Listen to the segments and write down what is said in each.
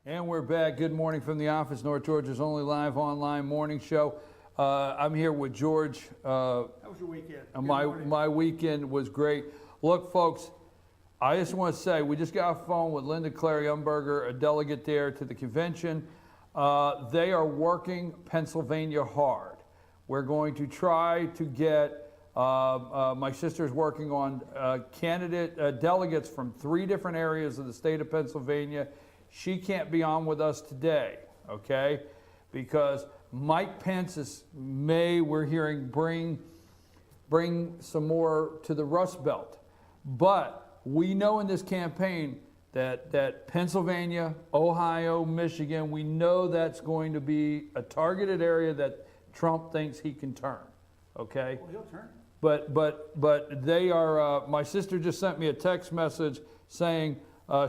And we're back. Good morning from the office, North Georgia's only live online morning show. I'm here with George. How was your weekend? My weekend was great. Look, folks, I just want to say we just got off the phone with Linda Clary Umberger, a delegate there to the convention. They are working Pennsylvania hard. We're going to try to get, my sister's working on delegates from 3 different areas of the state of Pennsylvania. She can't be on with us today, okay? Because Mike Pence we're hearing, bring some more to the Rust Belt. But we know in this campaign that Pennsylvania, Ohio, Michigan, we know that's going to be a targeted area that Trump thinks he can turn, okay? Well, he'll turn. But they are, my sister just sent me a text message saying,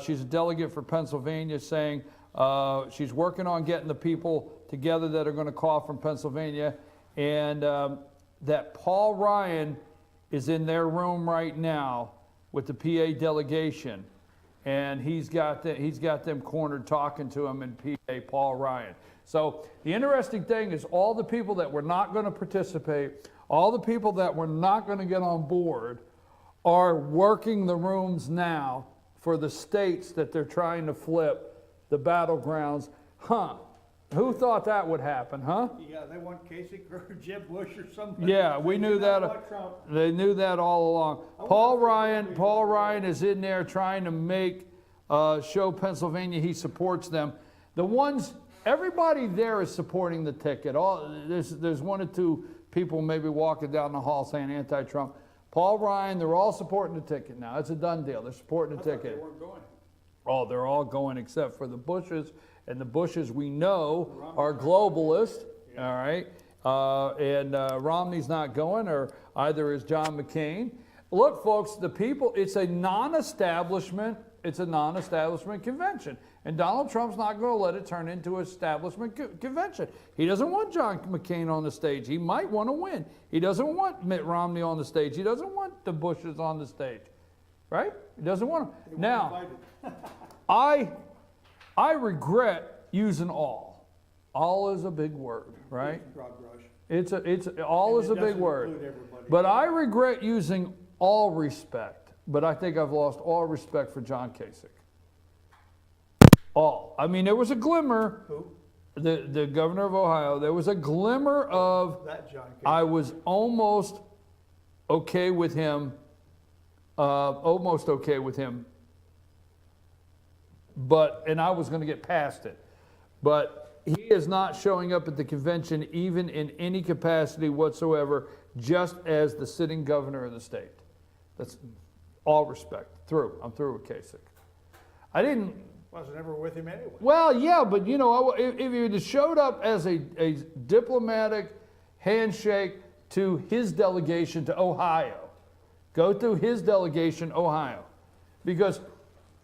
she's a delegate for Pennsylvania, saying she's working on getting the people together that are going to call from Pennsylvania, and that Paul Ryan is in their room right now with the PA delegation, and he's got them cornered talking to him in PA, Paul Ryan. So the interesting thing is all the people that were not going to participate, all the people that were not going to get on board are working the rooms now for the states that they're trying to flip the battlegrounds. Huh? Who thought that would happen, huh? Yeah, they want Kasich or Jeb Bush or something. Yeah, we knew that. They knew that all along. Paul Ryan is in there trying to make, show Pennsylvania he supports them. The ones, everybody there is supporting the ticket. There's 1 or 2 people maybe walking down the hall saying anti-Trump. Paul Ryan, they're all supporting the ticket now. It's a done deal. They're supporting the ticket. They weren't going. Oh, they're all going except for the Bushes. And the Bushes we know are globalist, all right? And Romney's not going, or either is John McCain. Look, folks, the people, it's a non-establishment convention. And Donald Trump's not going to let it turn into an establishment convention. He doesn't want John McCain on the stage. He might want to win. He doesn't want Mitt Romney on the stage. He doesn't want the Bushes on the stage, right? He doesn't want them. Now, I regret using all. All is a big word, right? It's all is a big word. But I regret using all respect. But I think I've lost all respect for John Kasich. All. I mean, there was a glimmer. Who? The governor of Ohio. There was a glimmer of. That John Kasich. I was almost okay with him. Almost okay with him. And I was going to get past it. But he is not showing up at the convention even in any capacity whatsoever, just as the sitting governor of the state. That's all respect. I'm through with Kasich. I didn't. Wasn't ever with him anyway. Well, yeah, but you know, if he had showed up as a diplomatic handshake to his delegation to Ohio, go to his delegation, Ohio, because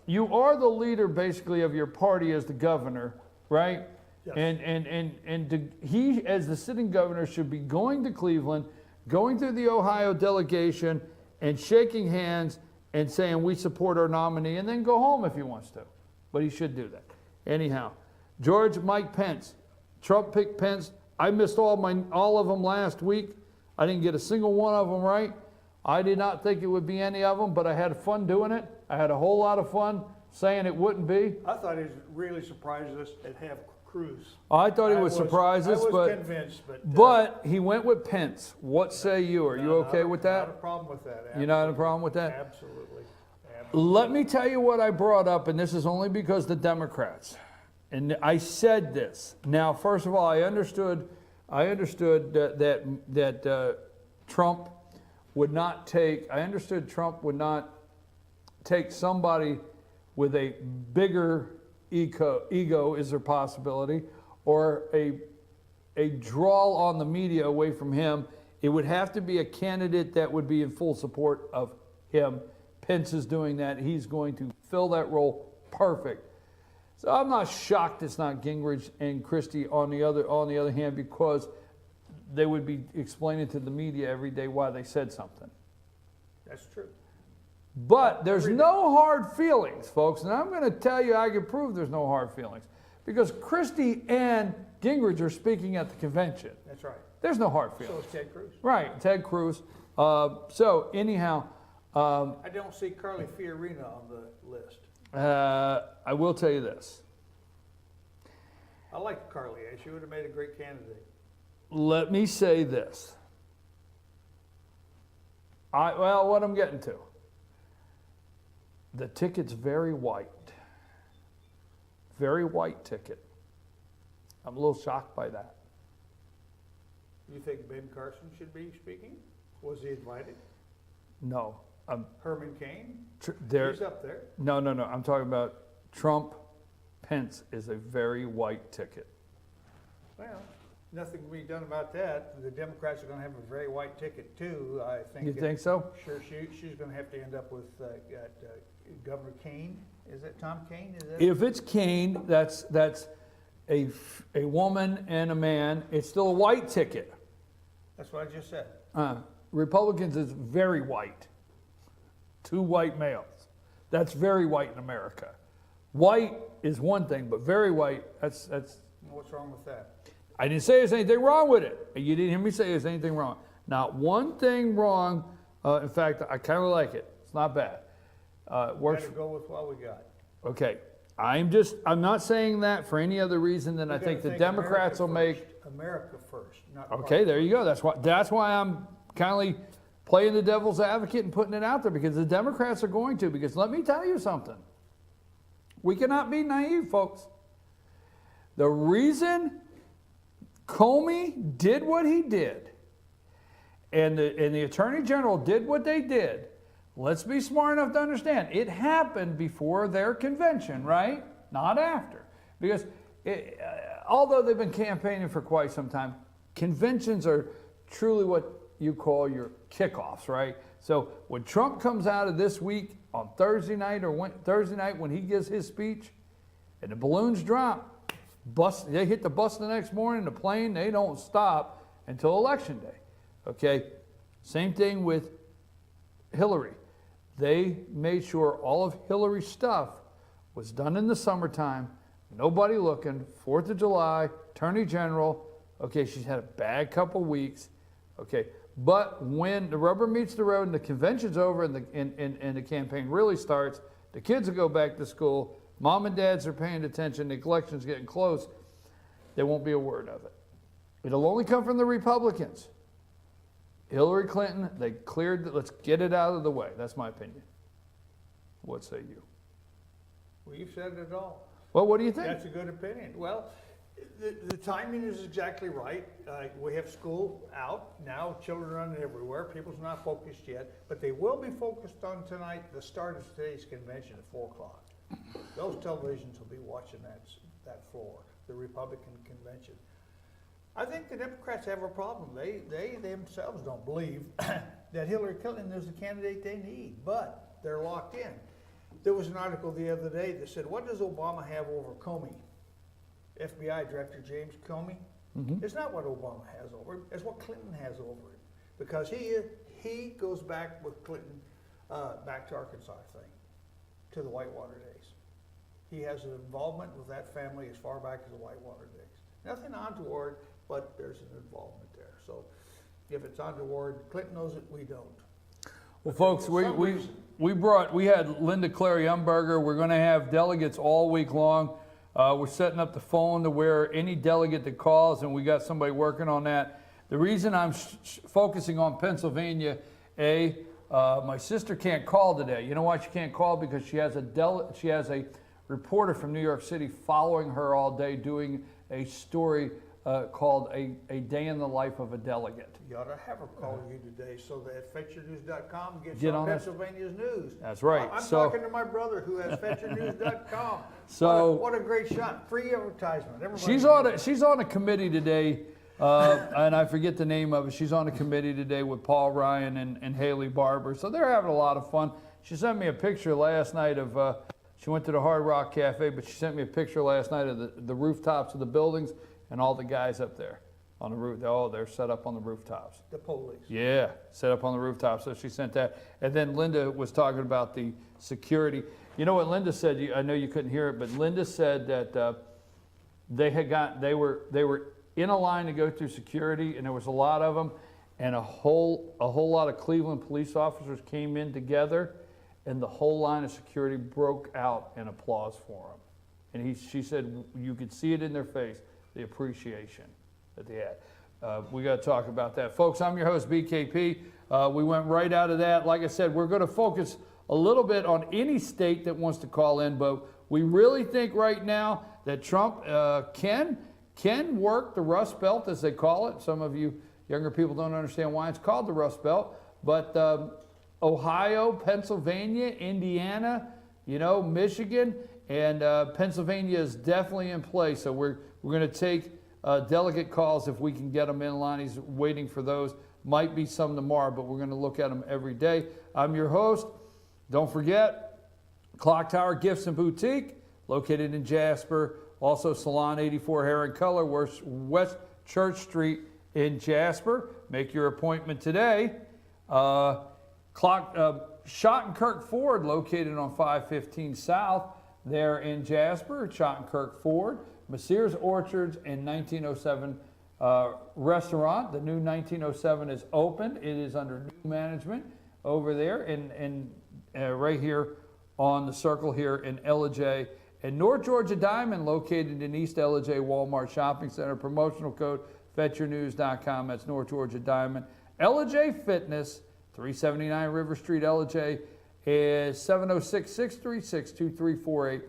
you are the leader basically of your party as the governor, right? Yes. And he, as the sitting governor, should be going to Cleveland, going through the Ohio delegation, and shaking hands and saying we support our nominee, and then go home if he wants to. But he should do that. Anyhow, Mike Pence. Trump picked Pence. I missed all of them last week. I didn't get a single one of them right. I did not think it would be any of them, but I had fun doing it. I had a whole lot of fun saying it wouldn't be. I thought he really surprised us at have Cruz. I thought he would surprise us, I was but convinced, but he went with Pence. What say you? Are you okay with that? Not a problem with that. Absolutely. You're not a problem with that? Absolutely. Let me tell you what I brought up, and this is only because the Democrats. And I said this. Now, first of all, I understood that Trump would not take. I understood Trump would not take somebody with a bigger ego. Is there possibility, or a draw on the media away from him? It would have to be a candidate that would be in full support of him. Pence is doing that. He's going to fill that role perfect. So I'm not shocked it's not Gingrich and Christie on the other hand, because they would be explaining to the media every day why they said something. That's true. But there's no hard feelings, folks. And I'm going to tell you, I can prove there's no hard feelings. because Christie and Gingrich are speaking at the convention. That's right. There's no hard So feelings. is Ted Cruz. Right, Ted Cruz. So anyhow, I don't see Carly Fiorina on the list. I will tell you this. I like Carly. She would have made a great candidate. Let me say this. Well, what I'm getting to. The ticket's very white. Very white ticket. I'm a little shocked by that. You think Ben Carson should be speaking? Was he invited? No. Herman Cain? There. He's up there. No. I'm talking about Trump. Pence is a very white ticket. Well, nothing can be done about that. The Democrats are going to have a very white ticket too, I think. You think so? Sure, she's going to have to end up with Governor Kane. Is it Tom Kane? Is that? If it's Kane, that's a woman and a man. It's still a white ticket. That's what I just said. Republicans is very white. 2 white males. That's very white in America. White is one thing, but very white, that's. What's wrong with that? I didn't say there's anything wrong with it. You didn't hear me say there's anything wrong. Not one thing wrong. In fact, I kind of like it. It's not bad. Works. Better go with what we got. Okay. I'm not saying that for any other reason than I think the Democrats will make. America first, not Okay, there you go. That's why I'm kind of playing the devil's advocate and putting it out there, because the Democrats are going to. Because let me tell you something. We cannot be naive, folks. The reason Comey did what he did, and the Attorney General did what they did, let's be smart enough to understand, it happened before their convention, right? Not after. Because although they've been campaigning for quite some time, conventions are truly what you call your kickoffs, right? So when Trump comes out of this week on Thursday night when he gives his speech and the balloons drop, they hit the bus the next morning, the plane, they don't stop until Election Day. Okay? Same thing with Hillary. They made sure all of Hillary's stuff was done in the summertime, nobody looking, 4th of July, Attorney General. Okay, she's had a bad couple weeks. Okay, but when the rubber meets the road and the convention's over and the campaign really starts, the kids will go back to school, mom and dads are paying attention, the election's getting close, there won't be a word of it. It'll only come from the Republicans. Hillary Clinton, they cleared, let's get it out of the way. That's my opinion. What say you? Well, you've said it all. Well, what do you think? That's a good opinion. Well, the timing is exactly right. We have school out now, children running everywhere. People's not focused yet, but they will be focused on tonight, the start of today's convention at 4 o'clock. Those televisions will be watching that floor, the Republican convention. I think the Democrats have a problem. They themselves don't believe that Hillary Clinton is the candidate they need, but they're locked in. There was an article the other day that said, what does Obama have over Comey? FBI Director James Comey. It's not what Obama has over it, it's what Clinton has over it. Because he goes back with Clinton, back to Arkansas, I think, to the Whitewater days. He has an involvement with that family as far back as the Whitewater days. Nothing untoward, but there's an involvement there. So if it's untoward, Clinton knows it, we don't. Well, folks, we had Linda Clary Umberger. We're going to have delegates all week long. We're setting up the phone to where any delegate that calls, and we got somebody working on that. The reason I'm focusing on Pennsylvania, my sister can't call today. You know why she can't call? Because she has a reporter from New York City following her all day doing a story called a Day in the Life of a Delegate. You ought to have her call you today so that FetcherNews.com gets Get on on Pennsylvania's news. That's right. I'm talking to my brother who has FetcherNews.com. So what a great shot. Free advertisement. Everybody she's on a committee today, and I forget the name of it. She's on a committee today with Paul Ryan and Haley Barber. So they're having a lot of fun. She sent me a picture last night of, she went to the Hard Rock Cafe, but she sent me a picture last night of the rooftops of the buildings and all the guys up there on the roof. Oh, they're set up on the rooftops. The police. Yeah, set up on the rooftop. So she sent that. And then Linda was talking about the security. You know what Linda said? I know you couldn't hear it, but Linda said that they were in a line to go through security, and there was a lot of them, and a whole lot of Cleveland police officers came in together, and the whole line of security broke out in applause for him. And she said you could see it in their face, the appreciation that they had. We got to talk about that. Folks, I'm your host, BKP. We went right out of that. Like I said, we're going to focus a little bit on any state that wants to call in, but we really think right now that Trump can work the Rust Belt, as they call it. Some of you younger people don't understand why it's called the Rust Belt, but Ohio, Pennsylvania, Indiana, Michigan, and Pennsylvania is definitely in play. So we're going to take delegate calls if we can get them in. Lonnie's waiting for those. Might be some tomorrow, but we're going to look at them every day. I'm your host. Don't forget, Clock Tower Gifts and Boutique, located in Jasper. Also, Salon 84 Hair and Color, West Church Street in Jasper. Make your appointment today. Schottenkirk Ford, located on 515 South, there in Jasper. Schottenkirk Ford. Messrs. Orchards and 1907 restaurant. The new 1907 is open. It is under new management over there and right here on the circle here in Ellijay. And North Georgia Diamond, located in East Ellijay Walmart Shopping Center. Promotional code FetYourNews.com. That's North Georgia Diamond. Ellijay Fitness, 379 River Street, Ellijay, is 706-636-2348.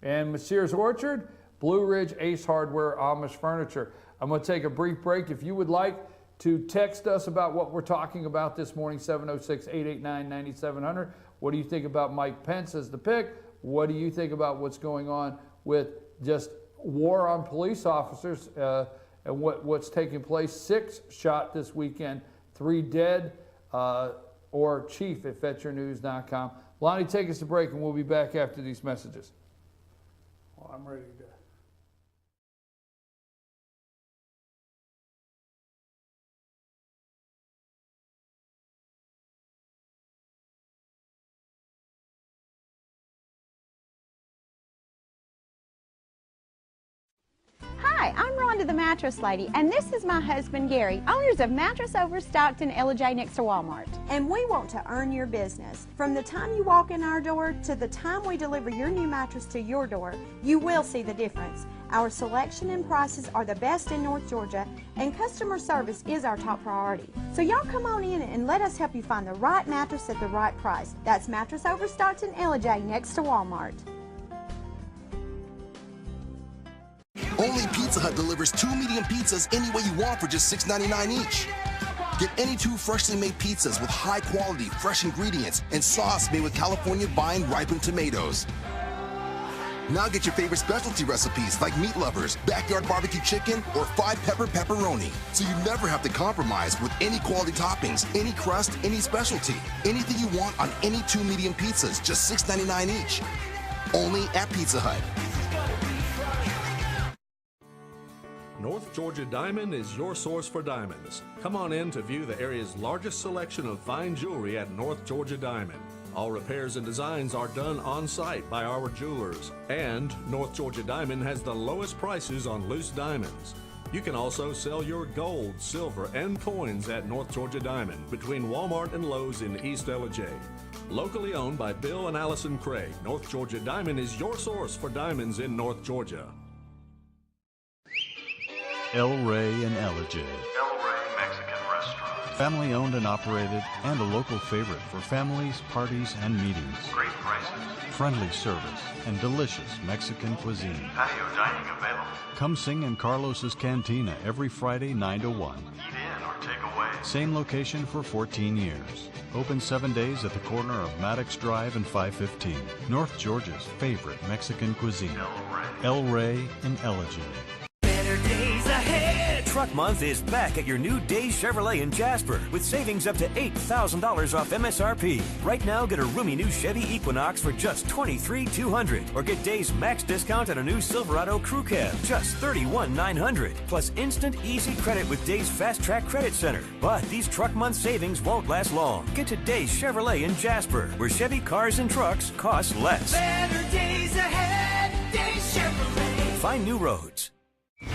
And Messrs. Orchard, Blue Ridge Ace Hardware, Amish Furniture. I'm going to take a brief break. If you would like to text us about what we're talking about this morning, 706-889-9700. What do you think about Mike Pence as the pick? What do you think about what's going on with just war on police officers and what's taking place? 6 shot this weekend, 3 dead, or chief at FetYourNews.com. Lonnie, take us to break, and we'll be back after these messages. Well, I'm ready to. Hi, I'm Rhonda the Mattress Lady, and this is my husband Gary, owners of Mattress Overstocked in Ellijay next to Walmart. And we want to earn your business. From the time you walk in our door to the time we deliver your new mattress to your door, you will see the difference. Our selection and prices are the best in North Georgia, and customer service is our top priority. So y'all come on in and let us help you find the right mattress at the right price. That's Mattress Overstocked in Ellijay next to Walmart. Only Pizza Hut delivers 2 medium pizzas any way you want for just $6.99 each. Get any 2 freshly made pizzas with high quality, fresh ingredients and sauce made with California vine ripened tomatoes. Now get your favorite specialty recipes like Meat Lovers, Backyard Barbecue Chicken, or 5-pepper pepperoni. So you never have to compromise with any quality toppings, any crust, any specialty. Anything you want on any 2 medium pizzas, just $6.99 each. Only at Pizza Hut. North Georgia Diamond is your source for diamonds. Come on in to view the area's largest selection of fine jewelry at North Georgia Diamond. All repairs and designs are done on site by our jewelers. And North Georgia Diamond has the lowest prices on loose diamonds. You can also sell your gold, silver, and coins at North Georgia Diamond between Walmart and Lowe's in East Ellijay. Locally owned by Bill and Allison Craig, North Georgia Diamond is your source for diamonds in North Georgia. El Rey in Ellijay. El Rey Mexican Restaurant. Family owned and operated, and a local favorite for families, parties, and meetings. Great prices. Friendly service and delicious Mexican cuisine. Patio dining available. Come sing in Carlos's Cantina every Friday 9 to 1. Eat in or take away. Same location for 14 years. Open 7 days at the corner of Maddox Drive and 515. North Georgia's favorite Mexican cuisine. El Rey in Ellijay. Better days ahead. Truck Month is back at your new Days Chevrolet in Jasper with savings up to $8,000 off MSRP. Right now, get a roomy new Chevy Equinox for just $23,200, or get Days max discount on a new Silverado Crew Cab, just $31,900, plus instant easy credit with Days Fast Track Credit Center. But these Truck Month savings won't last long. Get to Days Chevrolet in Jasper, where Chevy cars and trucks cost less. Better days ahead, Days Chevrolet. Find new roads.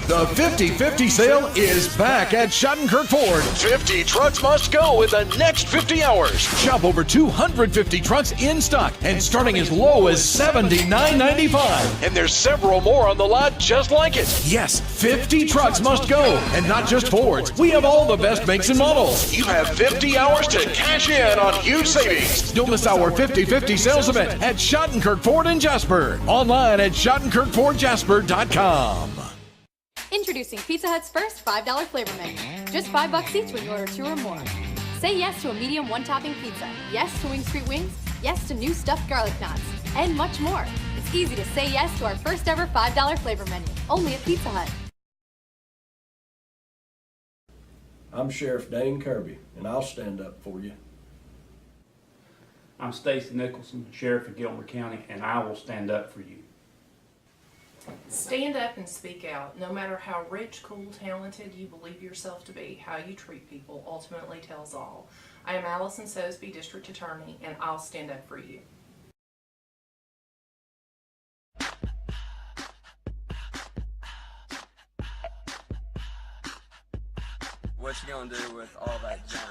The 50-50 sale is back at Schottenkirk Ford. 50 trucks must go in the next 50 hours. Shop over 250 trucks in stock and starting as low as $79.95. And there's several more on the lot just like it. Yes, 50 trucks must go. And not just Fords. We have all the best makes and models. You have 50 hours to cash in on huge savings. Don't miss our 50-50 sales event at Schottenkirk Ford in Jasper. Online at SchottenkirkFordJasper.com. Introducing Pizza Hut's first $5 flavor menu. Just $5 each when you order 2 or more. Say yes to a medium one-topping pizza. Yes to Wing Street Wings. Yes to new stuffed garlic knots. And much more. It's easy to say yes to our first ever $5 flavor menu. Only at Pizza Hut. I'm Sheriff Dane Kirby, and I'll stand up for you. I'm Stacy Nicholson, Sheriff of Gilmer County, and I will stand up for you. Stand up and speak out. No matter how rich, cool, talented you believe yourself to be, how you treat people ultimately tells all. I am Allison Sosby, District Attorney, and I'll stand up for you. What you gonna do with all that junk?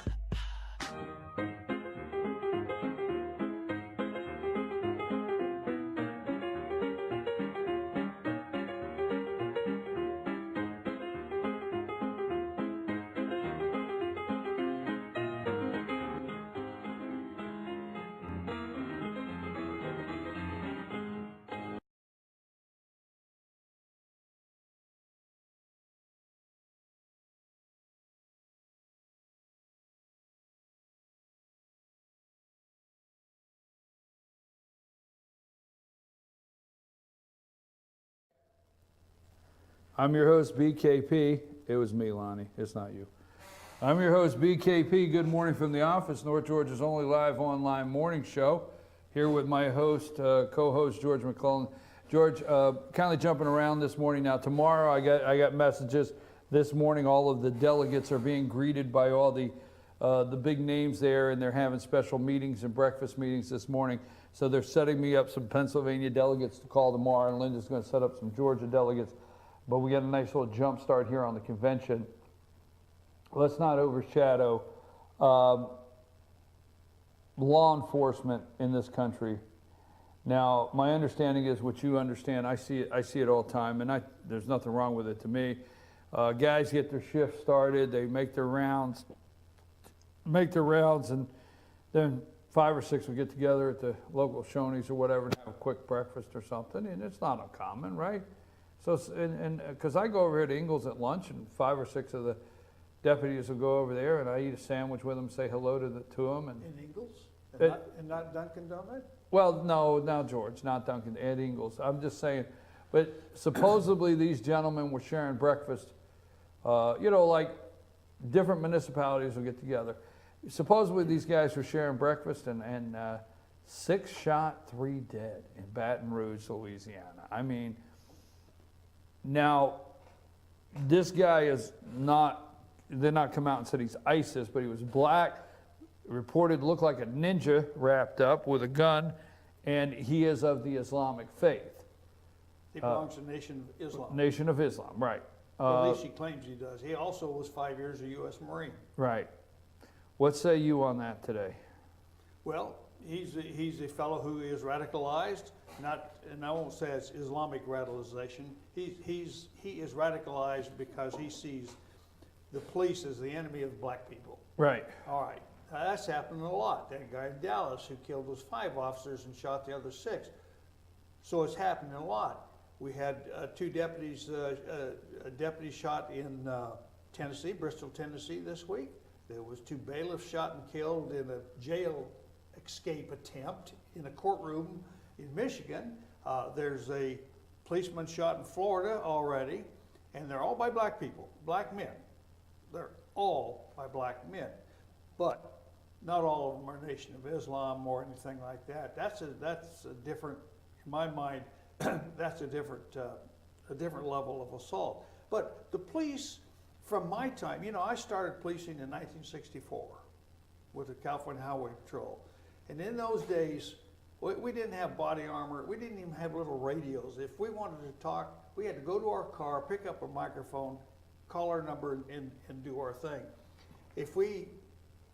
I'm your host, BKP. It was me, Lonnie. It's not you. I'm your host, BKP. Good morning from the office, North Georgia's only live online morning show. Here with my host, co-host George McClellan. George, kind of jumping around this morning. Now, tomorrow I got messages. This morning, all of the delegates are being greeted by all the big names there, and they're having special meetings and breakfast meetings this morning. So they're setting me up some Pennsylvania delegates to call tomorrow, and Linda's going to set up some Georgia delegates. But we got a nice little jump start here on the convention. Let's not overshadow law enforcement in this country. Now, my understanding is what you understand. I see it all the time, and there's nothing wrong with it to me. Guys get their shift started, they make their rounds, and then 5 or 6 will get together at the local Shoney's or whatever and have a quick breakfast or something, and it's not uncommon, right? So, because I go over here to Ingalls at lunch, and 5 or 6 of the deputies will go over there, and I eat a sandwich with them, say hello to them. And in Ingalls? And not Dunkin' Donut? Well, no, George, not Dunkin', at Ingalls. I'm just saying, but supposedly these gentlemen were sharing breakfast. Like different municipalities will get together. Supposedly these guys were sharing breakfast, and 6 shot, 3 dead in Baton Rouge, Louisiana. I mean, now, this guy is not, they're not come out and said he's ISIS, but he was black, reported looked like a ninja wrapped up with a gun, and he is of the Islamic faith. He belongs to Nation of Islam. Nation of Islam, right. At least he claims he does. He also was 5 years a U.S. Marine. Right. What say you on that today? Well, he's a fellow who is radicalized, and I won't say it's Islamic radicalization. He is radicalized because he sees the police as the enemy of black people. Right. All right. Now, that's happening a lot. That guy in Dallas who killed those 5 officers and shot the other 6. So it's happening a lot. We had 2 deputies, a deputy shot in Tennessee, Bristol, Tennessee this week. There was 2 bailiffs shot and killed in a jail escape attempt in a courtroom in Michigan. There's a policeman shot in Florida already, and they're all by black people, black men. They're all by black men, but not all of them are Nation of Islam or anything like that. That's a different, in my mind, that's a different level of assault. But the police, from my time, I started policing in 1964 with the California Highway Patrol. And in those days, We didn't have body armor. We didn't even have little radios. If we wanted to talk, we had to go to our car, pick up a microphone, call our number, and do our thing. If we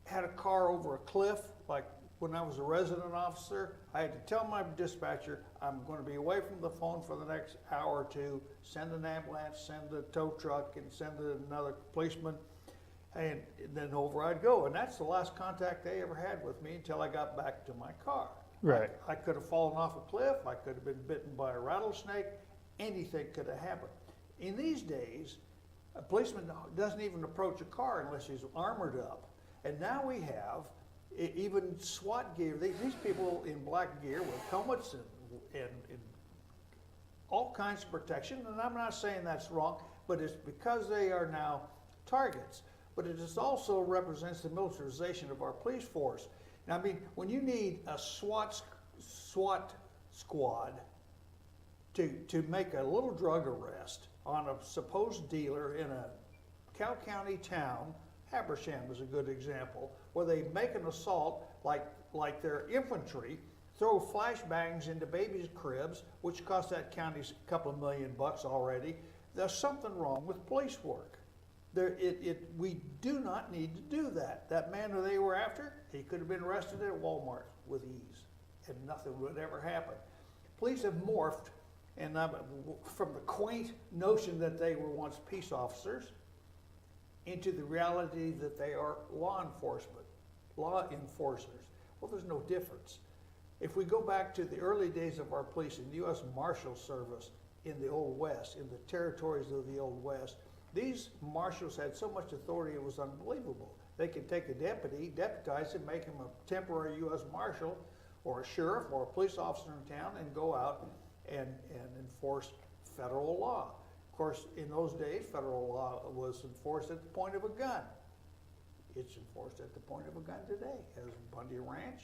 had a car over a cliff, like when I was a resident officer, I had to tell my dispatcher, I'm going to be away from the phone for the next hour or two, send an ambulance, send a tow truck, and send another policeman, and then over I'd go. And that's the last contact they ever had with me until I got back to my car. Right. I could have fallen off a cliff, I could have been bitten by a rattlesnake, anything could have happened. In these days, a policeman doesn't even approach a car unless he's armored up. And now we have even SWAT gear. These people in black gear with helmets and all kinds of protection. And I'm not saying that's wrong, but it's because they are now targets. But it just also represents the militarization of our police force. Now, I mean, when you need a SWAT squad to make a little drug arrest on a supposed dealer in a Cal County town, Habersham is a good example, where they make an assault like their infantry, throw flashbangs into babies' cribs, which cost that county a couple of $1 million already. There's something wrong with police work. We do not need to do that. That man who they were after, he could have been arrested at Walmart with ease, and nothing would ever happen. Police have morphed, and from the quaint notion that they were once peace officers, into the reality that they are law enforcement, law enforcers. Well, there's no difference. If we go back to the early days of our police in the U.S. Marshal Service in the Old West, in the territories of the Old West, these marshals had so much authority it was unbelievable. They could take a deputy, deputize him, make him a temporary U.S. Marshal or a sheriff or a police officer in town and go out and enforce federal law. Of course, in those days, federal law was enforced at the point of a gun. It's enforced at the point of a gun today, as Bundy Ranch,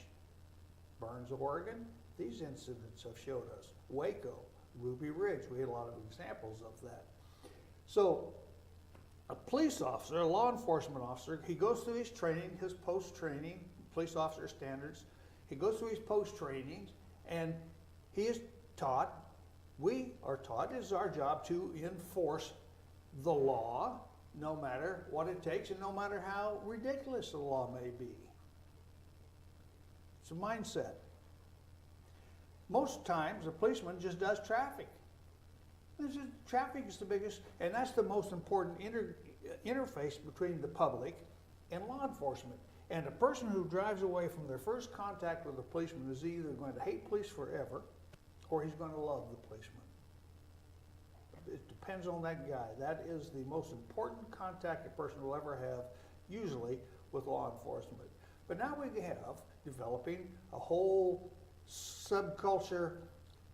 Burns, Oregon, these incidents have showed us. Waco, Ruby Ridge, we had a lot of examples of that. So, a police officer, a law enforcement officer, he goes through his training, his post-training, police officer standards. He goes through his post-training, and he is taught, we are taught, it is our job to enforce the law, no matter what it takes and no matter how ridiculous the law may be. It's a mindset. Most times, a policeman just does traffic. Traffic is the biggest, and that's the most important interface between the public and law enforcement. And a person who drives away from their first contact with a policeman is either going to hate police forever or he's going to love the policeman. It depends on that guy. That is the most important contact a person will ever have, usually with law enforcement. But now we have developing a whole subculture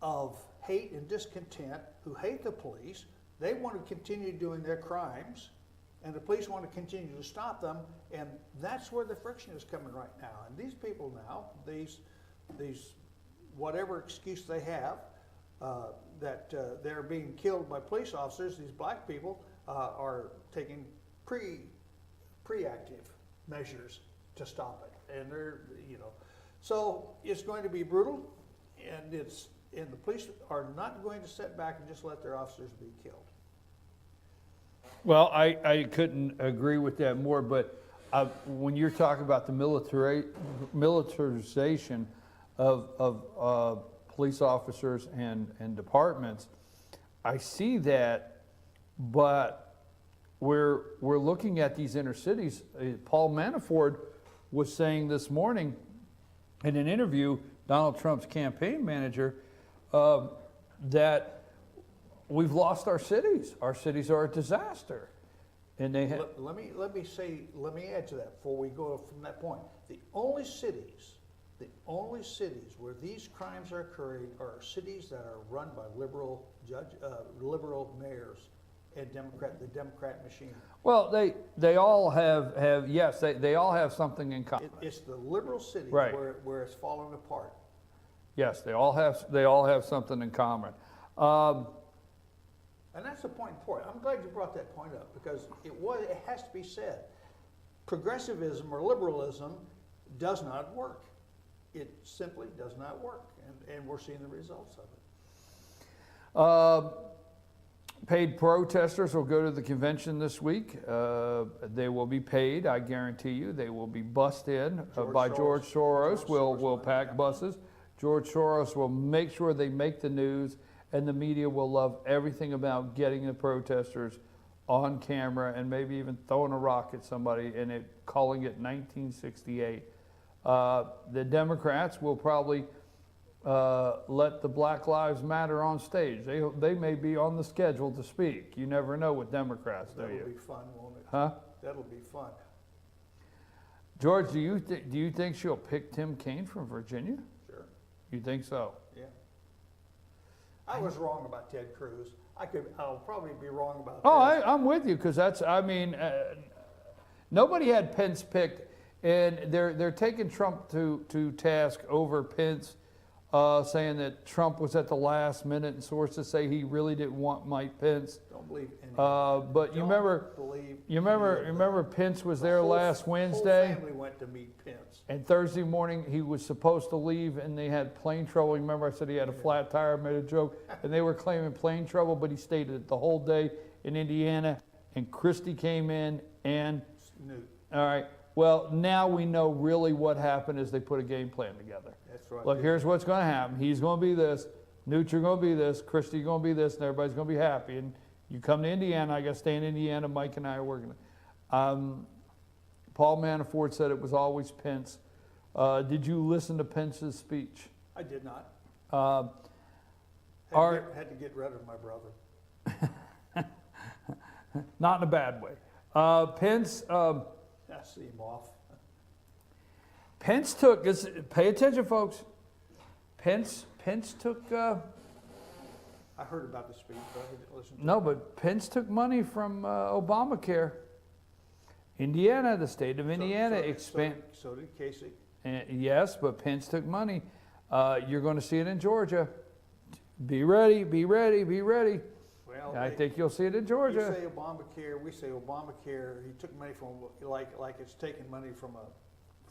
of hate and discontent who hate the police. They want to continue doing their crimes, and the police want to continue to stop them, and that's where the friction is coming right now. And these people now, these whatever excuse they have, that they're being killed by police officers, these black people are taking preactive measures to stop it. And they're, so it's going to be brutal, and the police are not going to sit back and just let their officers be killed. Well, I couldn't agree with that more, but when you're talking about the militarization of police officers and departments, I see that, but we're looking at these inner cities. Paul Manafort was saying this morning in an interview, Donald Trump's campaign manager, that we've lost our cities. Our cities are a disaster, and they have. Let me add to that before we go from that point. The only cities where these crimes are occurring are cities that are run by liberal mayors and the Democrat machine. Well, they all have yes, they all have something in common. It's the liberal cities right. where it's falling apart. Yes, they all have something in common. And that's the point. I'm glad you brought that point up, because it has to be said. Progressivism or liberalism does not work. It simply does not work, and we're seeing the results of it. Paid protesters will go to the convention this week. They will be paid, I guarantee you. They will be bussed in by George Soros. Will pack buses. George Soros will make sure they make the news, and the media will love everything about getting the protesters on camera and maybe even throwing a rock at somebody and calling it 1968. The Democrats will probably let the Black Lives Matter on stage. They may be on the schedule to speak. You never know with Democrats, do you? That'll be fun, won't it? Huh? That'll be fun. George, do you think she'll pick Tim Kaine from Virginia? Sure. You think so? Yeah. I was wrong about Ted Cruz. I'll probably be wrong about this. I'm with you, because nobody had Pence picked, and they're taking Trump to task over Pence, saying that Trump was at the last minute, and sources say he really didn't want Mike Pence. Don't believe any but you remember Pence was there last Wednesday. Whole family went to meet Pence. And Thursday morning, he was supposed to leave, and they had plane trouble. Remember, I said he had a flat tire, made a joke, and they were claiming plane trouble, but he stayed the whole day in Indiana, and Christie came in, and... Newt. All right. Well, now we know really what happened is they put a game plan together. That's right. Look, here's what's going to happen. He's going to be this, Newt, you're going to be this, Christie, going to be this, and everybody's going to be happy. And you come to Indiana, I got to stay in Indiana, Mike and I are working. Paul Manafort said it was always Pence. Did you listen to Pence's speech? I did not. Had to get rid of my brother. Not in a bad way. Pence... I see him off. Pence took, pay attention, folks. Pence took... I heard about the speech, but I didn't listen to it. No, but Pence took money from Obamacare. Indiana, the state of Indiana, So did Casey. Yes, but Pence took money. You're going to see it in Georgia. Be ready, be ready, be ready. Well, I think you'll see it in Georgia. You say Obamacare, we say Obamacare. He took money from, like it's taking money from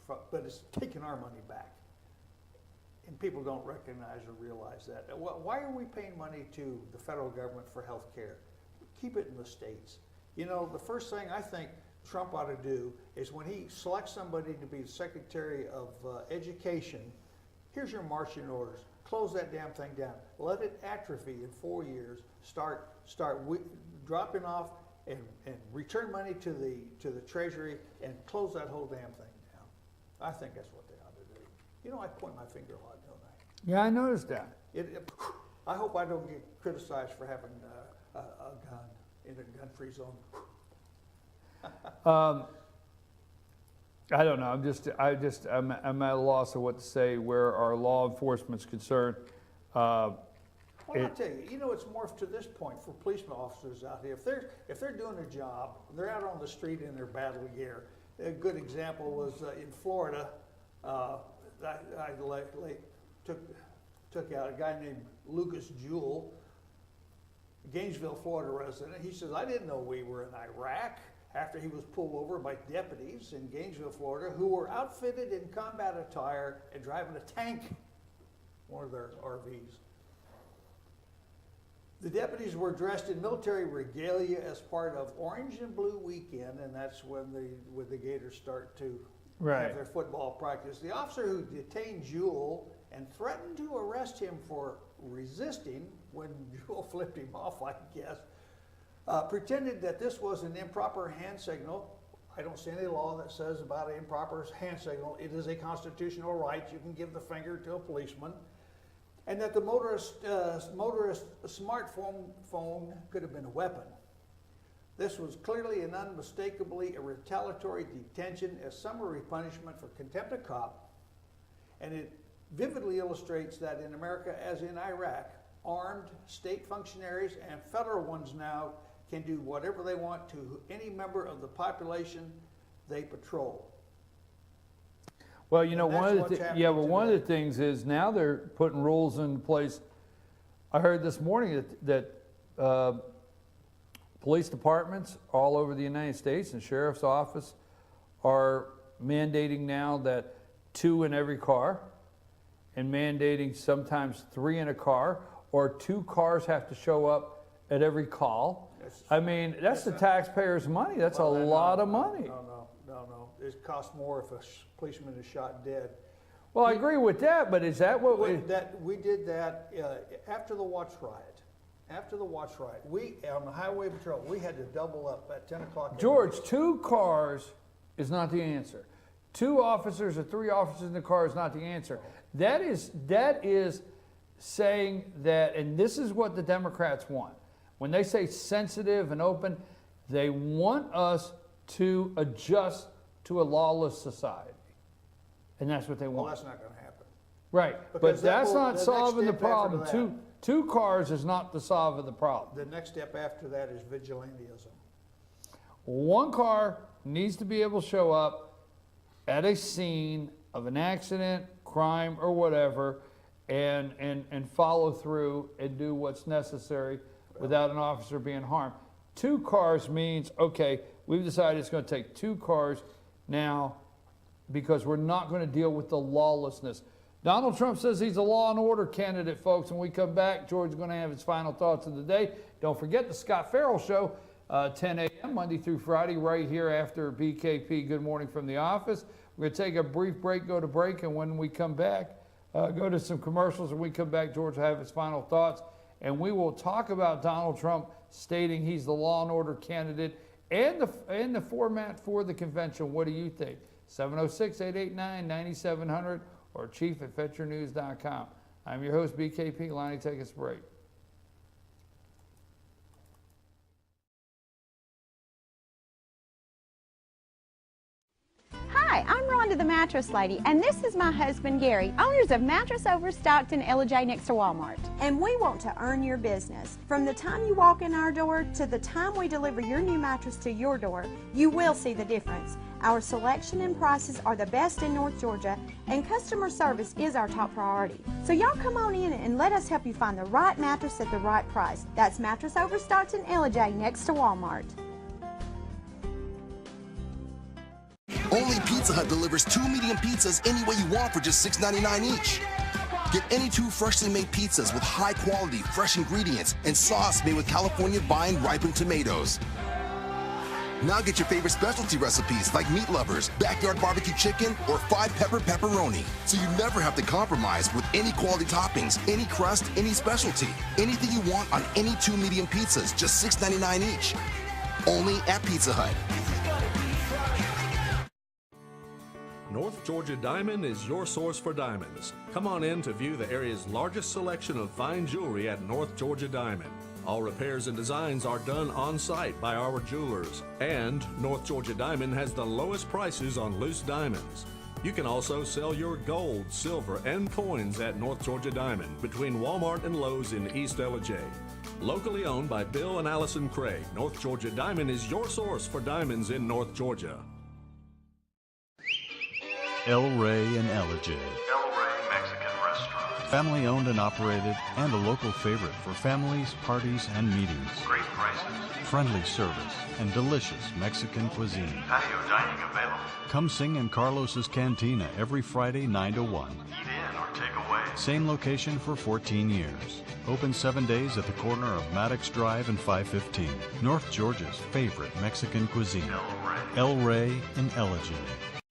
but it's taking our money back. And people don't recognize or realize that. Why are we paying money to the federal government for health care? Keep it in the states. You know, the first thing I think Trump ought to do is when he selects somebody to be the Secretary of Education, here's your marching orders. Close that damn thing down. Let it atrophy in 4 years. Start dropping off and return money to the Treasury and close that whole damn thing down. I think that's what they ought to do. You know, I point my finger a lot, don't I? Yeah, I noticed that. I hope I don't get criticized for having a gun in a gun-free zone. I don't know. I'm at a loss of what to say where our law enforcement's concerned. Well, I'll tell you, you know, it's morphed to this point for policeman officers out here. If they're doing a job, they're out on the street in their battle gear. A good example was in Florida. I took out a guy named Lucas Jewell, Gainesville, Florida resident. He says, I didn't know we were in Iraq, after he was pulled over by deputies in Gainesville, Florida, who were outfitted in combat attire and driving a tank, one of their RVs. The deputies were dressed in military regalia as part of Orange and Blue Weekend, and that's when the Gators start to have their football practice. The officer who detained Jewell and threatened to arrest him for resisting when Jewell flipped him off, I guess, pretended that this was an improper hand signal. I don't see any law that says about an improper hand signal. It is a constitutional right. You can give the finger to a policeman. And that the motorist smartphone could have been a weapon. This was clearly and unmistakably a retaliatory detention as summary punishment for contempt of cop. And it vividly illustrates that in America, as in Iraq, armed state functionaries and federal ones now can do whatever they want to any member of the population they patrol. Well, you know, one of the things is now they're putting rules in place. I heard this morning that police departments all over the United States and sheriff's office are mandating now that 2 in every car. and mandating sometimes 3 in a car, or 2 cars have to show up at every call. I mean, that's the taxpayers' money. That's a lot of money. No. It costs more if a policeman is shot dead. Well, I agree with that, but is that what we did that after the Watts riot. After the Watts riot, we on the highway patrol, we had to double up at 10 o'clock. George, 2 cars is not the answer. 2 officers or 3 officers in the car is not the answer. That is saying that, and this is what the Democrats want. When they say sensitive and open, they want us to adjust to a lawless society. And that's what they want. Well, that's not going to happen. Right, Because but that's not the solving the next step after problem. that- Two cars is not the solve of the problem. The next step after that is vigilantism. 1 car needs to be able to show up at a scene of an accident, crime, or whatever, and follow through and do what's necessary without an officer being harmed. 2 cars means, okay, we've decided it's going to take 2 cars now because we're not going to deal with the lawlessness. Donald Trump says he's a law and order candidate, folks. When we come back, George is going to have his final thoughts of the day. Don't forget the Scott Farrell Show, 10 a.m. Monday through Friday, right here after BKP Good Morning from the Office. We're going to take a brief break, go to break, and when we come back, go to some commercials. When we come back, George will have his final thoughts, and we will talk about Donald Trump stating he's the law and order candidate and the format for the convention. What do you think? 706-889-9700 or chief@fetchernews.com. I'm your host, BKP. Lonnie, take us a break. Hi, I'm Rhonda the Mattress Lady, and this is my husband Gary, owners of Mattress Overstocked in Ellijay next to Walmart. And we want to earn your business. From the time you walk in our door to the time we deliver your new mattress to your door, you will see the difference. Our selection and prices are the best in North Georgia, and customer service is our top priority. So y'all come on in and let us help you find the right mattress at the right price. That's Mattress Overstocked in Ellijay next to Walmart. Only Pizza Hut delivers 2 medium pizzas any way you want for just $6.99 each. Get any 2 freshly made pizzas with high quality, fresh ingredients and sauce made with California vine ripened tomatoes. Now get your favorite specialty recipes like Meat Lovers, Backyard Barbecue Chicken, or 5-pepper pepperoni. So you never have to compromise with any quality toppings, any crust, any specialty. Anything you want on any 2 medium pizzas, just $6.99 each. Only at Pizza Hut. North Georgia Diamond is your source for diamonds. Come on in to view the area's largest selection of fine jewelry at North Georgia Diamond. All repairs and designs are done on site by our jewelers. And North Georgia Diamond has the lowest prices on loose diamonds. You can also sell your gold, silver, and coins at North Georgia Diamond between Walmart and Lowe's in East Ellijay. Locally owned by Bill and Allison Craig, North Georgia Diamond is your source for diamonds in North Georgia. El Rey in Ellijay. El Rey Mexican Restaurant. Family owned and operated, and a local favorite for families, parties, and meetings. Great prices. Friendly service and delicious Mexican cuisine. Patio dining available. Come sing in Carlos's Cantina every Friday 9 to 1. Eat in or take away. Same location for 14 years. Open 7 days at the corner of Maddox Drive and 515. North Georgia's favorite Mexican cuisine. El Rey in Ellijay.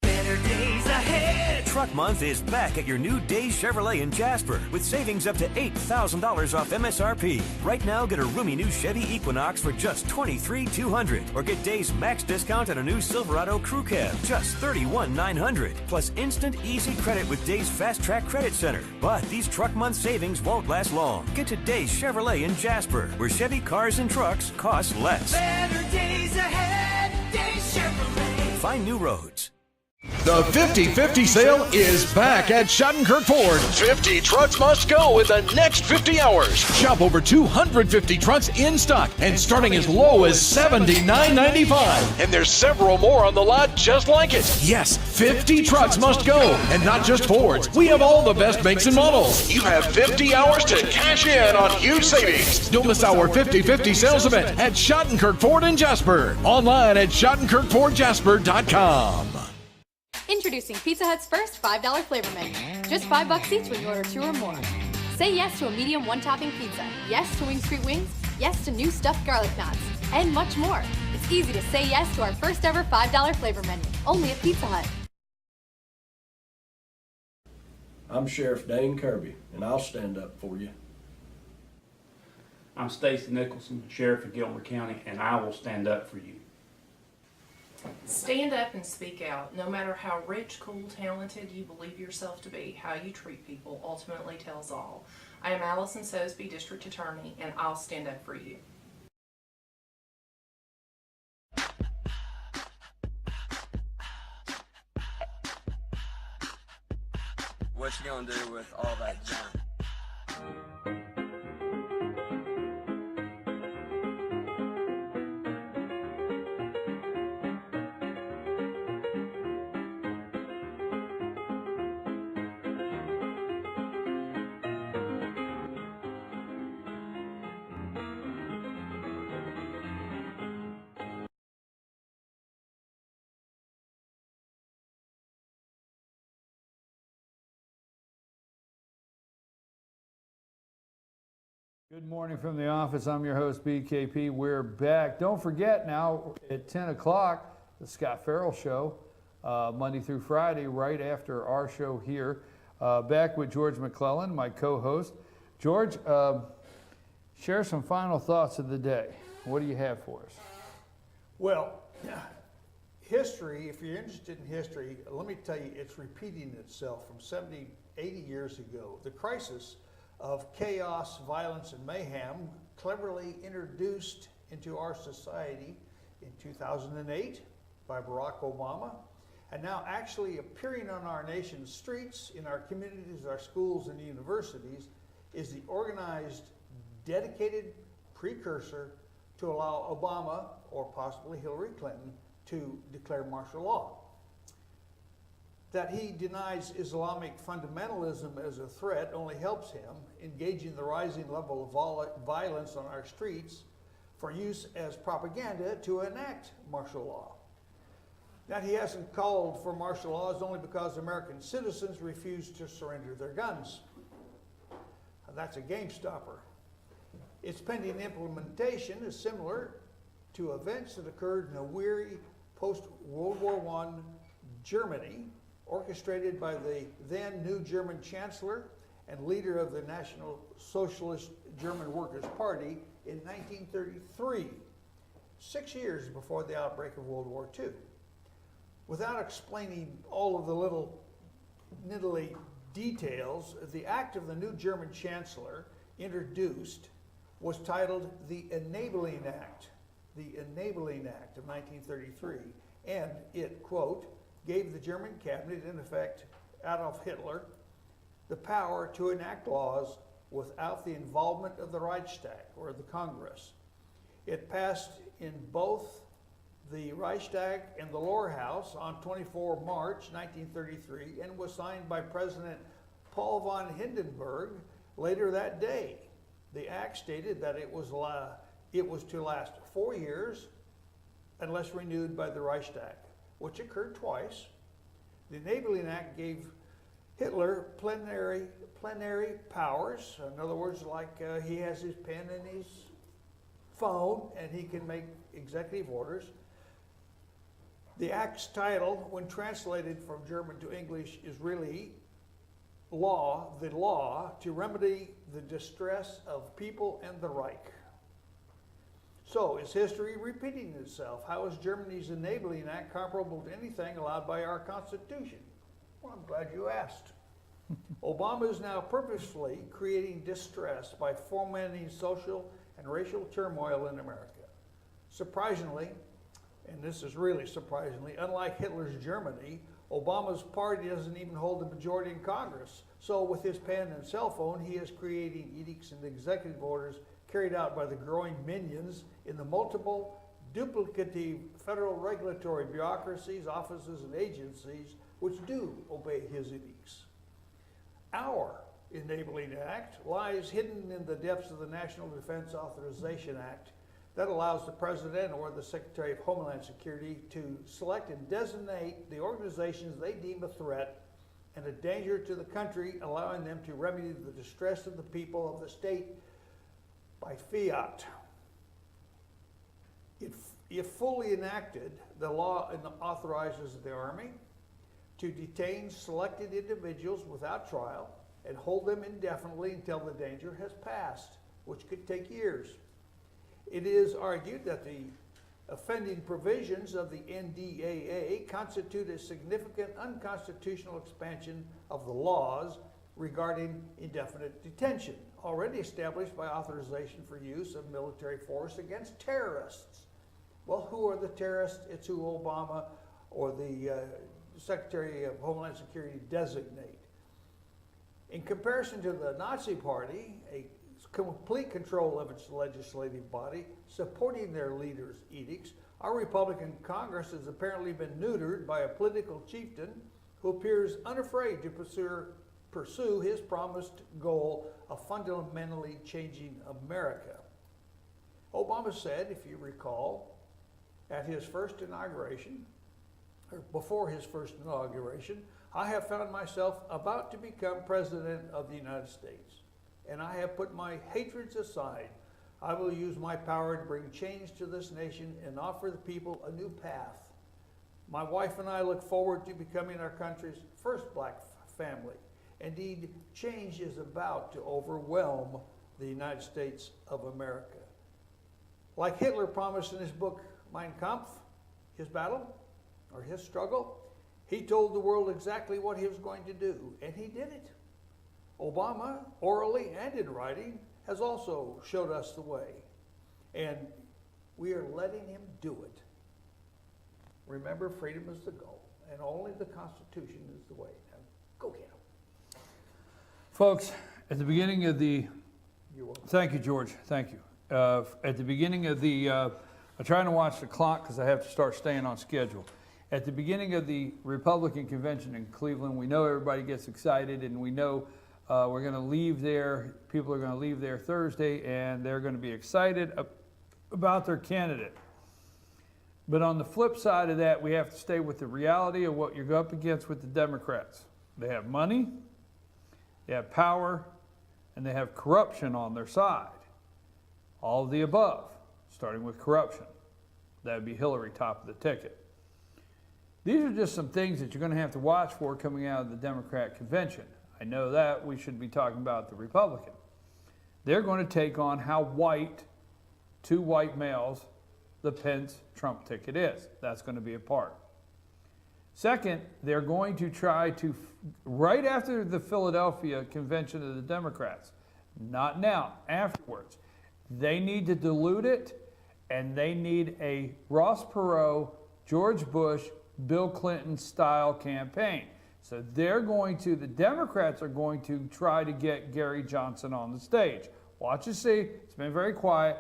Better days ahead! Truck Month is back at your new Days Chevrolet in Jasper with savings up to $8,000 off MSRP. Right now, get a roomy new Chevy Equinox for just $23,200, or get Days max discount on a new Silverado Crew Cab, just $31,900, plus instant easy credit with Days Fast Track Credit Center. But these Truck Month savings won't last long. Get to Days Chevrolet in Jasper, where Chevy cars and trucks cost less. Better days ahead, Days Chevrolet. Find new roads. The 50-50 sale is back at Shattenkirk Ford. 50 trucks must go in the next 50 hours. Shop over 250 trucks in stock and starting as low as $79.95. And there's several more on the lot just like it. Yes, 50 trucks must go, and not just Fords. We have all the best makes and models. You have 50 hours to cash in on huge savings. Don't miss our 50-50 sales event at Shattenkirk Ford in Jasper. Online at ShattenkirkFordJasper.com. Introducing Pizza Hut's first $5 flavor menu. Just $5 each when you order 2 or more. Say yes to a medium one-topping pizza. Yes to Wing Street Wings. Yes to new stuffed garlic knots. And much more. It's easy to say yes to our first ever $5 flavor menu. Only at Pizza Hut. I'm Sheriff Dane Kirby, and I'll stand up for you. I'm Stacy Nicholson, Sheriff of Gilmer County, and I will stand up for you. Stand up and speak out. No matter how rich, cool, talented you believe yourself to be, how you treat people ultimately tells all. I am Allison Sosby, District Attorney, and I'll stand up for you. What you gonna do with all that junk? Good morning from the office. I'm your host, BKP. We're back. Don't forget now at 10 o'clock, the Scott Farrell Show, Monday through Friday, right after our show here. Back with George McClellan, my co-host. George, share some final thoughts of the day. What do you have for us? Well, history, if you're interested in history, let me tell you, it's repeating itself from 70, 80 years ago. The crisis of chaos, violence, and mayhem cleverly introduced into our society in 2008 by Barack Obama, and now actually appearing on our nation's streets, in our communities, our schools, and universities, is the organized, dedicated precursor to allow Obama, or possibly Hillary Clinton, to declare martial law. That he denies Islamic fundamentalism as a threat only helps him engage in the rising level of violence on our streets for use as propaganda to enact martial law. That he hasn't called for martial law is only because American citizens refuse to surrender their guns. That's a game stopper. Its pending implementation is similar to events that occurred in a weary post-World War I Germany, orchestrated by the then new German Chancellor and leader of the National Socialist German Workers' Party in 1933, 6 years before the outbreak of World War II. Without explaining all of the little niddly details, the act of the new German Chancellor introduced was titled the Enabling Act, the Enabling Act of 1933, and it, quote, gave the German cabinet, in effect Adolf Hitler, the power to enact laws without the involvement of the Reichstag, or the Congress. It passed in both the Reichstag and the lower house on 24 March 1933 and was signed by President Paul von Hindenburg later that day. The act stated that it was to last 4 years unless renewed by the Reichstag, which occurred twice. The Enabling Act gave Hitler plenary powers. In other words, like he has his pen and his phone and he can make executive orders. The act's title, when translated from German to English, is really the law to remedy the distress of people and the Reich. So, is history repeating itself? How is Germany's Enabling Act comparable to anything allowed by our Constitution? Well, I'm glad you asked. Obama is now purposefully creating distress by fomenting social and racial turmoil in America. Surprisingly, and this is really surprisingly, unlike Hitler's Germany, Obama's party doesn't even hold the majority in Congress. So with his pen and cell phone, he is creating edicts and executive orders carried out by the growing minions in the multiple duplicative federal regulatory bureaucracies, offices, and agencies which do obey his edicts. Our Enabling Act lies hidden in the depths of the National Defense Authorization Act that allows the President or the Secretary of Homeland Security to select and designate the organizations they deem a threat and a danger to the country, allowing them to remedy the distress of the people of the state by fiat. If fully enacted, the law authorizes the Army to detain selected individuals without trial and hold them indefinitely until the danger has passed, which could take years. It is argued that the offending provisions of the NDAA constitute a significant unconstitutional expansion of the laws regarding indefinite detention, already established by authorization for use of military force against terrorists. Well, who are the terrorists? It's who Obama or the Secretary of Homeland Security designate. In comparison to the Nazi Party, a complete control of its legislative body, supporting their leaders' edicts, our Republican Congress has apparently been neutered by a political chieftain who appears unafraid to pursue his promised goal of fundamentally changing America. Obama said, if you recall, at his first inauguration, or before his first inauguration, I have found myself about to become President of the United States, and I have put my hatreds aside. I will use my power to bring change to this nation and offer the people a new path. My wife and I look forward to becoming our country's first black family. Indeed, change is about to overwhelm the United States of America. Like Hitler promised in his book, Mein Kampf, his battle, or his struggle, he told the world exactly what he was going to do, and he did it. Obama, orally and in writing, has also showed us the way, and we are letting him do it. Remember, freedom is the goal, and only the Constitution is the way. Now, go get him. Folks, at the beginning of the... Thank you, George. Thank you. At the beginning of the... I'm trying to watch the clock because I have to start staying on schedule. At the beginning of the Republican convention in Cleveland, we know everybody gets excited, and we know we're going to leave there. People are going to leave there Thursday, and they're going to be excited about their candidate. But on the flip side of that, we have to stay with the reality of what you're up against with the Democrats. They have money, they have power, and they have corruption on their side. All of the above, starting with corruption. That would be Hillary top of the ticket. These are just some things that you're going to have to watch for coming out of the Democrat convention. I know that. We should be talking about the Republican. They're going to take on how white, two white males, the Pence-Trump ticket is. That's going to be a part. Second, they're going to try to, right after the Philadelphia convention of the Democrats, not now, afterwards, they need to dilute it, and they need a Ross Perot, George Bush, Bill Clinton style campaign. So they're going to, the Democrats are going to try to get Gary Johnson on the stage. Watch and see. It's been very quiet.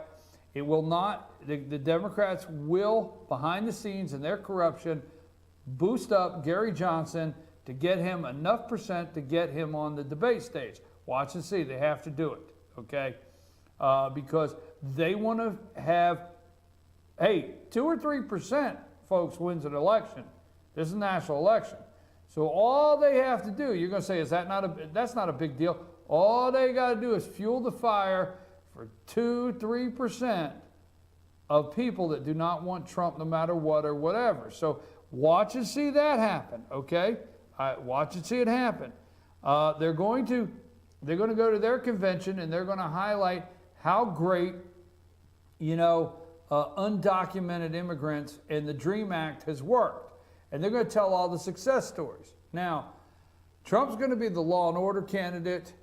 It will not, the Democrats will, behind the scenes in their corruption, boost up Gary Johnson to get him enough percent to get him on the debate stage. Watch and see. They have to do it, okay? Because they want to have, hey, 2 or 3%, folks, wins an election. This is a national election. So all they have to do, you're going to say, is that that's not a big deal. All they got to do is fuel the fire for 2-3% of people that do not want Trump no matter what or whatever. So watch and see that happen, okay? Watch and see it happen. They're going to go to their convention, and they're going to highlight how great, undocumented immigrants and the DREAM Act has worked. And they're going to tell all the success stories. Now, Trump's going to be the law and order candidate,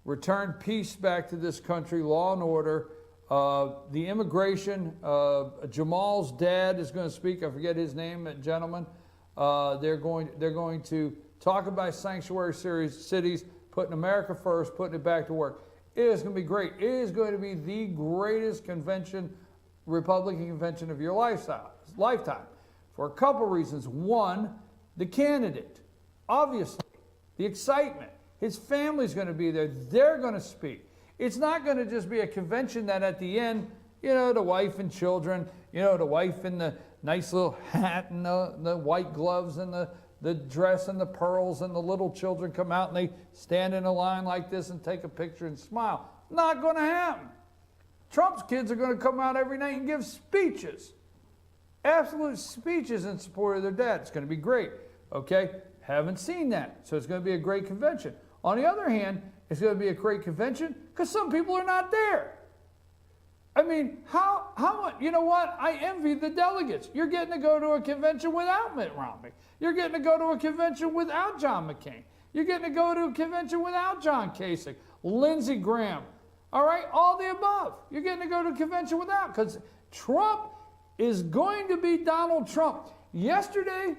return peace back to this country, law and order. The immigration, Jamal's dad is going to speak. I forget his name, that gentleman. They're going to talk about sanctuary cities, putting America first, putting it back to work. It is going to be great. It is going to be the greatest convention, Republican convention of your lifetime. For a couple reasons. One, the candidate, obviously, the excitement. His family's going to be there. They're going to speak. It's not going to just be a convention that at the end, the wife and children, the wife in the nice little hat and the white gloves and the the dress and the pearls and the little children come out and they stand in a line like this and take a picture and smile. Not going to happen. Trump's kids are going to come out every night and give speeches. Absolute speeches in support of their dad. It's going to be great. Okay? Haven't seen that. So it's going to be a great convention. On the other hand, it's going to be a great convention because some people are not there. I mean, how, you know what? I envy the delegates. You're getting to go to a convention without Mitt Romney. You're getting to go to a convention without John McCain. You're getting to go to a convention without John Kasich, Lindsey Graham. All right, all the above. You're getting to go to a convention without, because Trump is going to be Donald Trump. Yesterday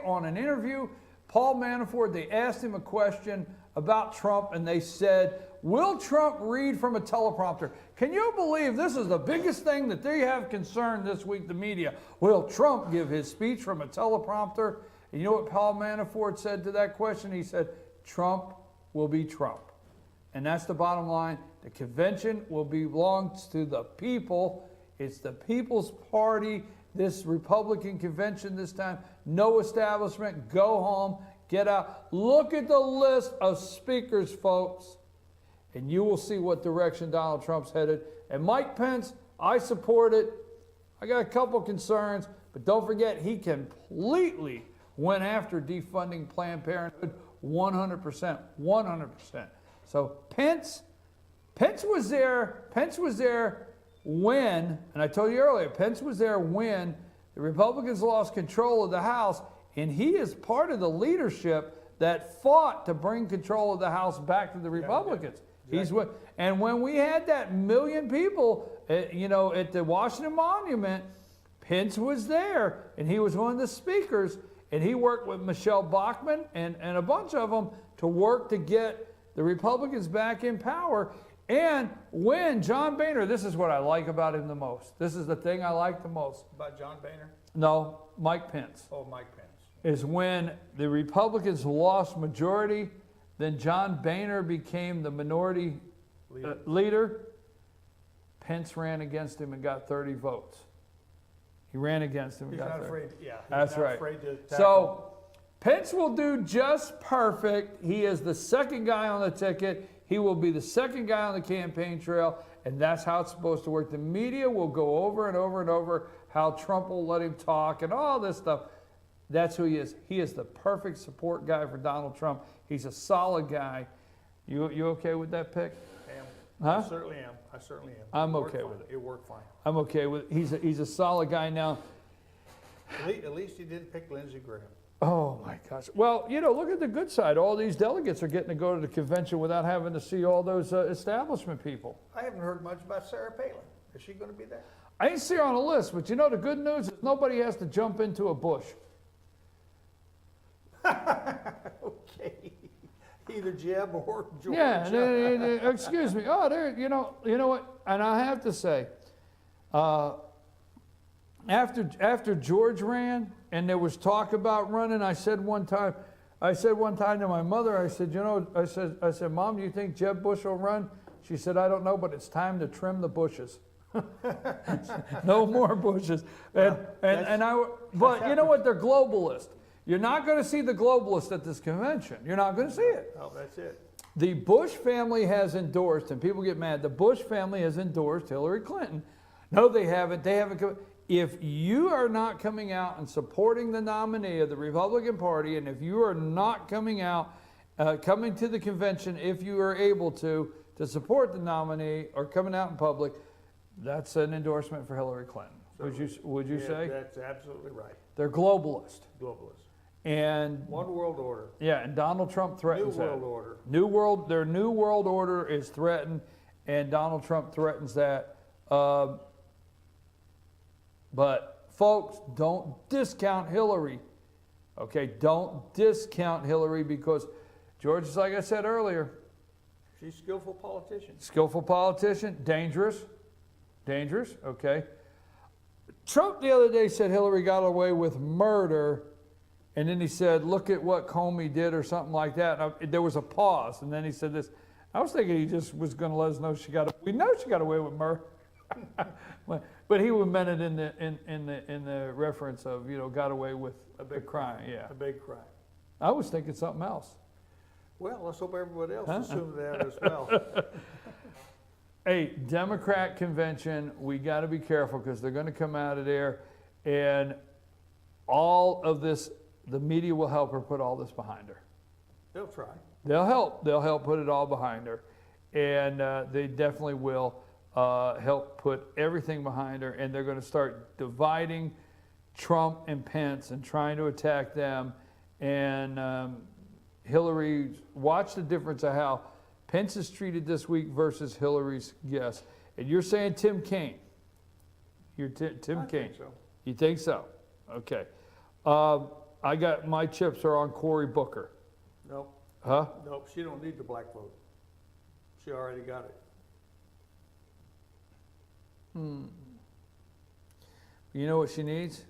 on an interview, Paul Manafort, they asked him a question about Trump, and they said, will Trump read from a teleprompter? Can you believe this is the biggest thing that they have concerned this week, the media? Will Trump give his speech from a teleprompter? And you know what Paul Manafort said to that question? He said, Trump will be Trump. And that's the bottom line. The convention will belong to the people. It's the People's Party, this Republican convention this time. No establishment. Go home. Get out. Look at the list of speakers, folks, and you will see what direction Donald Trump's headed. And Mike Pence, I support it. I got a couple concerns, but don't forget he completely went after defunding Planned Parenthood 100%. 100%. So Pence was there. Pence was there when, and I told you earlier, Pence was there when the Republicans lost control of the House, and he is part of the leadership that fought to bring control of the House back to the Republicans. Yeah. Exactly. And when we had that million people, at the Washington Monument, Pence was there, and he was one of the speakers, and he worked with Michelle Bachmann and a bunch of them to work to get the Republicans back in power. And when John Boehner, this is what I like about him the most. This is the thing I like the most. About John Boehner? No, Mike Pence. Oh, Mike Pence. Is when the Republicans lost majority, then John Boehner became the minority leader. Pence ran against him and got 30 votes. He ran against him and got 30. Afraid, yeah, that's not right. Afraid to attack so him. Pence will do just perfect. He is the second guy on the ticket. He will be the second guy on the campaign trail, and that's how it's supposed to work. The media will go over and over and over how Trump will let him talk and all this stuff. That's who he is. He is the perfect support guy for Donald Trump. He's a solid guy. You okay with that pick? I am. Huh? I certainly am. I'm okay with it. It worked fine. I'm okay with it. He's a solid guy now. At least he didn't pick Lindsey Graham. Oh my gosh. Well, look at the good side. All these delegates are getting to go to the convention without having to see all those establishment people. I haven't heard much about Sarah Palin. Is she going to be there? I didn't see her on the list, but the good news is nobody has to jump into a bush. Okay. Either Jeb or George. Yeah, excuse me. Oh, there. You know what? And I have to say, after George ran and there was talk about running, I said one time to my mother, I said, I said, Mom, do you think Jeb Bush will run? She said, I don't know, but it's time to trim the bushes. No more bushes. But you know what? They're globalists. You're not going to see the globalists at this convention. You're not going to see it. Oh, that's it. The Bush family has endorsed, and people get mad, the Bush family has endorsed Hillary Clinton. No, they haven't. They haven't. If you are not coming out and supporting the nominee of the Republican Party, and if you are not coming out, coming to the convention, if you are able to support the nominee or coming out in public, that's an endorsement for Hillary Clinton. Would you say? That's absolutely right. They're globalist. Globalist. And one world order. Yeah, and Donald Trump threatens that. New world order. Their new world order is threatened, and Donald Trump threatens that. But folks, don't discount Hillary. Okay, don't discount Hillary because George, like I said earlier, she's a skillful politician. Skillful politician, dangerous, okay. Trump the other day said Hillary got away with murder, and then he said, look at what Comey did or something like that. And there was a pause, and then he said this. I was thinking he just was going to let us know we know she got away with murder. But he would meant it in the reference of, got away with a big crime. Yeah. A big crime. I was thinking something else. Well, let's hope everybody else assumes that as well. Hey, Democrat convention, we got to be careful because they're going to come out of there and all of this, the media will help her put all this behind her. They'll try. They'll help put it all behind her. And they definitely will help put everything behind her. And they're going to start dividing Trump and Pence and trying to attack them. And Hillary, watch the difference of how Pence is treated this week versus Hillary's guest. And you're saying Tim Kaine. You're Tim Kaine. Think so. You think so? Okay. I got my chips are on Cory Booker. Nope. Huh? Nope, she don't need the black vote. She already got it. You know what she needs?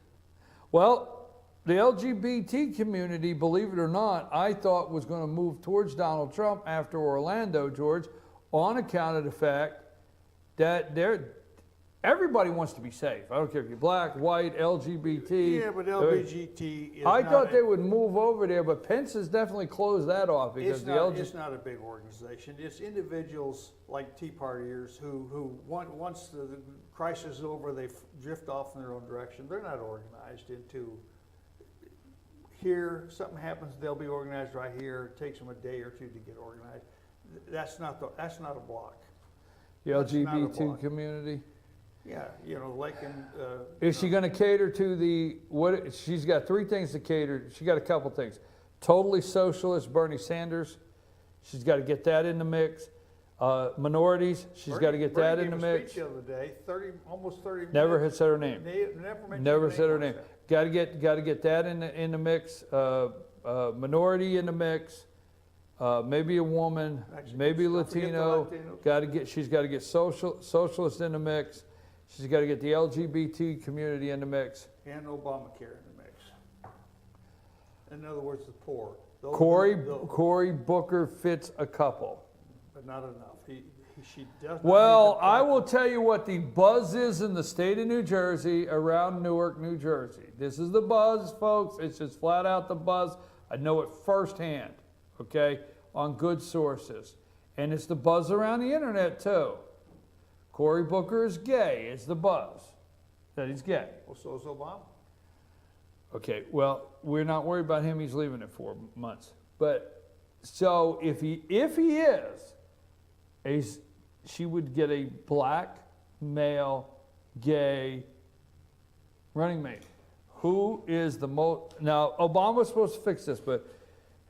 Well, the LGBT community, believe it or not, I thought was going to move towards Donald Trump after Orlando, George, on account of the fact that everybody wants to be safe. I don't care if you're black, white, LGBT. Yeah, but LGBT is I not thought they would move over there, but Pence has definitely closed that off because it's not a big organization. It's individuals like Tea Partiers who once the crisis is over, they drift off in their own direction. They're not organized into here. Something happens, they'll be organized right here. It takes them a day or two to get organized. That's not a block. The LGBT community. Yeah, like in. Is she going to cater to what? She's got three things to cater. She got a couple things. Totally socialist Bernie Sanders. She's got to get that in the mix. Minorities. She's got to get that in the mix. The other day, almost 30 minutes. Never had said her name. Never said her name. Got to get that in the mix. Minority in the mix. Maybe a woman. Maybe Latino. She's got to get socialist in the mix. She's got to get the LGBT community in the mix. And Obamacare in the mix. In other words, the poor. Cory Booker fits a couple. But not enough. She does not. Well, I will tell you what the buzz is in the state of New Jersey, around Newark, New Jersey. This is the buzz, folks. It's just flat out the buzz. I know it firsthand, okay, on good sources. And it's the buzz around the internet, too. Cory Booker is gay. It's the buzz that he's gay. Well, so is Obama. Okay, well, we're not worried about him. He's leaving in 4 months. But so if he is, she would get a black, male, gay running mate. Who is the most? Now, Obama's supposed to fix this, but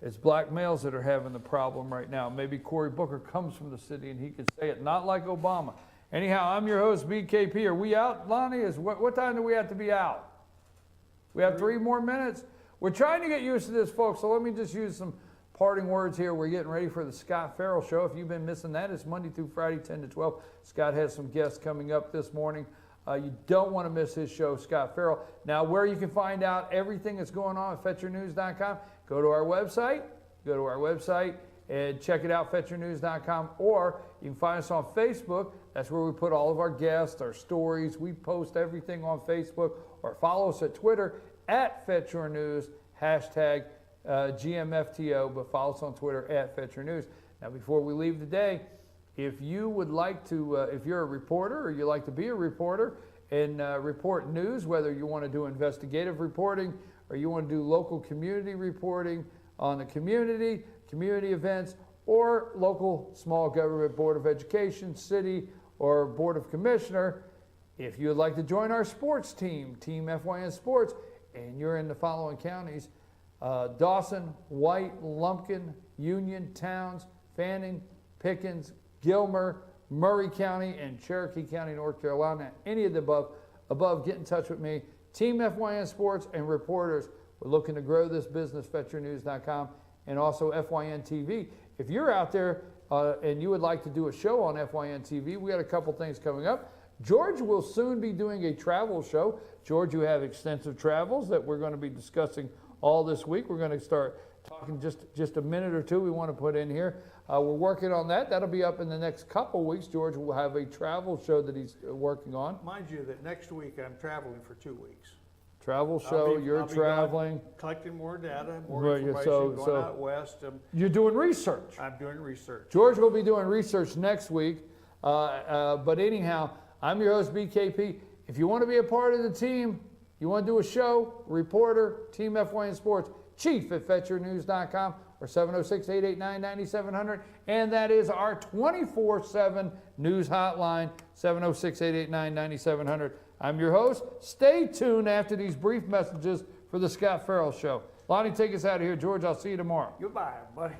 it's black males that are having the problem right now. Maybe Cory Booker comes from the city and he could say it, not like Obama. Anyhow, I'm your host, BKP. Are we out, Lonnie? What time do we have to be out? We have 3 more minutes. We're trying to get used to this, folks, so let me just use some parting words here. We're getting ready for the Scott Farrell Show. If you've been missing that, it's Monday through Friday, 10 to 12. Scott has some guests coming up this morning. You don't want to miss his show, Scott Farrell. Now, where you can find out everything that's going on at FetcherNews.com, go to our website. And check it out, FetcherNews.com, or you can find us on Facebook. That's where we put all of our guests, our stories. We post everything on Facebook, or follow us at Twitter at FetcherNews, hashtag GMFTO, but follow us on Twitter at FetcherNews. Now, before we leave today, if you would like to, if you're a reporter or you like to be a reporter and report news, whether you want to do investigative reporting or you want to do local community reporting on the community events, or local small government board of education, city, or board of commissioner, if you would like to join our sports team, Team FYN Sports, and you're in the following counties, Dawson, White, Lumpkin, Union, Towns, Fanning, Pickens, Gilmer, Murray County, and Cherokee County, North Carolina, any of the above, get in touch with me. Team FYN Sports and reporters, we're looking to grow this business, FetcherNews.com, and also FYN TV. If you're out there and you would like to do a show on FYN TV, we got a couple things coming up. George will soon be doing a travel show. George, you have extensive travels that we're going to be discussing all this week. We're going to start talking just a minute or two we want to put in here. We're working on that. That'll be up in the next couple weeks. George will have a travel show that he's working on. Mind you that next week I'm traveling for 2 weeks. Travel show, you're traveling. Collecting more data, more Right, information, so going out west. You're doing research. I'm doing research. George will be doing research next week. But anyhow, I'm your host, BKP. If you want to be a part of the team, you want to do a show, reporter, Team FYN Sports, chief@fetchernews.com or 706-889-9700. And that is our 24/7 news hotline, 706-889-9700. I'm your host. Stay tuned after these brief messages for the Scott Farrell Show. Lonnie, take us out of here. George, I'll see you tomorrow. Goodbye, buddy.